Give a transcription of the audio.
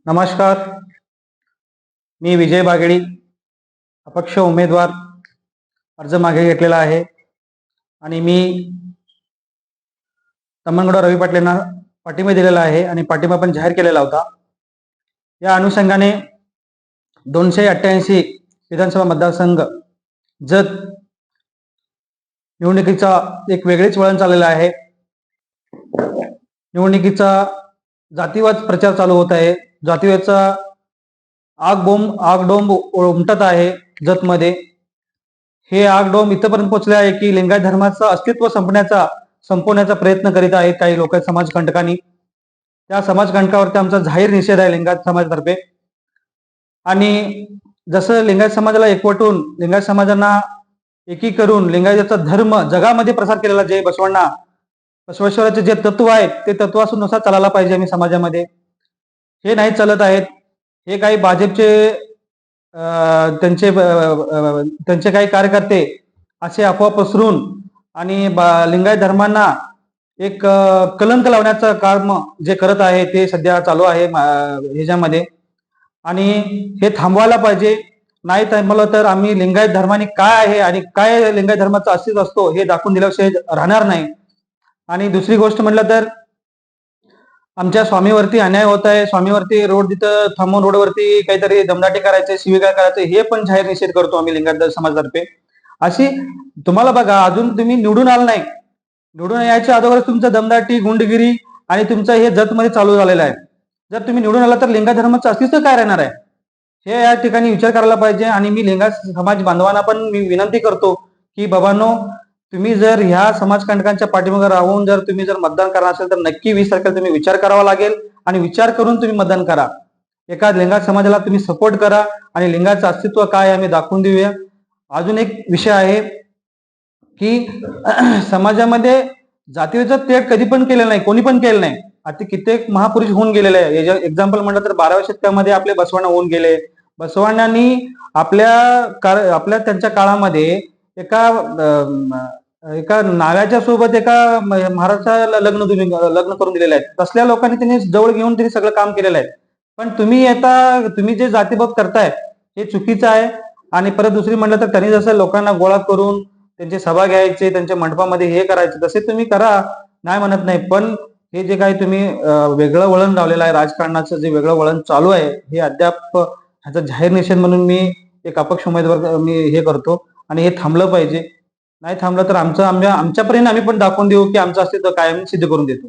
नमस्कार. मी विजय बागेडी, अपक्ष उमेदवार अर्ज मागे घेतलेला आहे आणि मी तमनगड रवी पाटील यांना पाठिंबा दिलेला आहे आणि पाठिंबा पण जाहीर केलेला होता. या अनुषंगाने 288 विधानसभा मतदारसंघ जत निवडणुकीचा एक वेगळेच वळण चाललेलं आहे. निवडणुकीचा जातीवाद प्रचार चालू होत आहे. जातीवादचा आगडोंब उमटत आहे जतमध्ये. हे आगडोंब इथपर्यंत पोहोचले आहे की लिंगायत धर्माचं अस्तित्व संपवण्याचा प्रयत्न करीत आहेत काही लोक समाजकंटकांनी. त्या समाजकंटकावरती आमचा जाहीर निषेध आहे लिंगायत समाजातर्फे. आणि जसं लिंगायत समाजाला एकवटून लिंगायत समाजांना एकी करून लिंगायताचा धर्म जगामध्ये प्रसार केलेला जे बसवेश्वराचे जे तत्व आहेत ते तत्वानुसार चालायला पाहिजे आम्ही समाजामध्ये. हे नाही चालत आहेत. हे काही भाजपचे त्यांचे काही कार्यकर्ते असे अफवा पसरून आणि लिंगायत धर्मांना एक कलंक लावण्याचं काम जे करत आहे ते सध्या चालू आहे ह्याच्यामध्ये. आणि हे थांबवायला पाहिजे. नाही थांबवलं तर आम्ही लिंगायत धर्माने काय आहे आणि काय लिंगायत धर्माचा अस्तित्व असतो हे दाखवून दिल्याशिवाय राहणार नाही. आणि दुसरी गोष्ट म्हटलं तर आमच्या स्वामीवरती अन्याय होत आहे. स्वामीवरती रोड तिथं थांबून रोडवरती काहीतरी दमदाटी करायचे, शिवीगाळ करायचे, हे पण जाहीर निषेध करतो आम्ही लिंगायत समाजातर्फे. अशी तुम्हाला बघा, अजून तुम्ही निवडून आला नाही, निवडून यायच्या अगोदर तुमचं दमदाटी, गुंडगिरी आणि तुमचं हे जतमध्ये चालू झालेलं आहे. जर तुम्ही निवडून आला तर लिंगायत धर्माचं अस्तित्व काय राहणार आहे हे या ठिकाणी विचार करायला पाहिजे. आणि मी लिंगायत समाज बांधवांना पण मी विनंती करतो की बाबांनो, तुम्ही जर ह्या समाजकंटकांच्या पाठीमागे राहून जर तुम्ही मतदान करणार असेल तर नक्की 20 तारखेला तुम्ही विचार करावा लागेल आणि विचार करून तुम्ही मतदान करा. एका लिंगायत समाजाला तुम्ही सपोर्ट करा आणि लिंगायतचं अस्तित्व काय आम्ही दाखवून देऊया. अजून एक विषय आहे की समाजामध्ये जातीवादाचा तेढ कधी पण केलेला नाही, कोणी पण केलं नाही. आता कित्येक महापुरुष होऊन गेलेले आहे. एक्झाम्पल म्हटलं तर 12व्या शतकामध्ये आपले बसवण्णा होऊन गेले. बसवण्णांनी आपल्या त्यांच्या काळामध्ये एका नागाच्या सोबत एका महाराष्ट्राला लग्न करून दिलेले आहेत. तसल्या लोकांनी त्यांनी जवळ घेऊन त्यांनी सगळं काम केलेलं आहे. पण तुम्ही जे जातीभाव करताय हे चुकीचं आहे. आणि परत दुसरी म्हटलं तर त्यांनी जसं लोकांना गोळा करून त्यांची सभा घ्यायचे, त्यांच्या मंडपामध्ये हे करायचे, तसे तुम्ही करा, नाही म्हणत नाही. पण हे जे काही तुम्ही वेगळं वळण लावलेलं आहे, राजकारणाचं जे वेगळं वळण चालू आहे, हे अद्याप ह्याचा जाहीर निषेध म्हणून मी एक अपक्ष उमेदवार मी हे करतो. आणि हे थांबलं पाहिजे. नाही थांबलं तर आमच्यापर्यंत आम्ही पण दाखवून देऊ की आमचं अस्तित्व कायम सिद्ध करून देतो.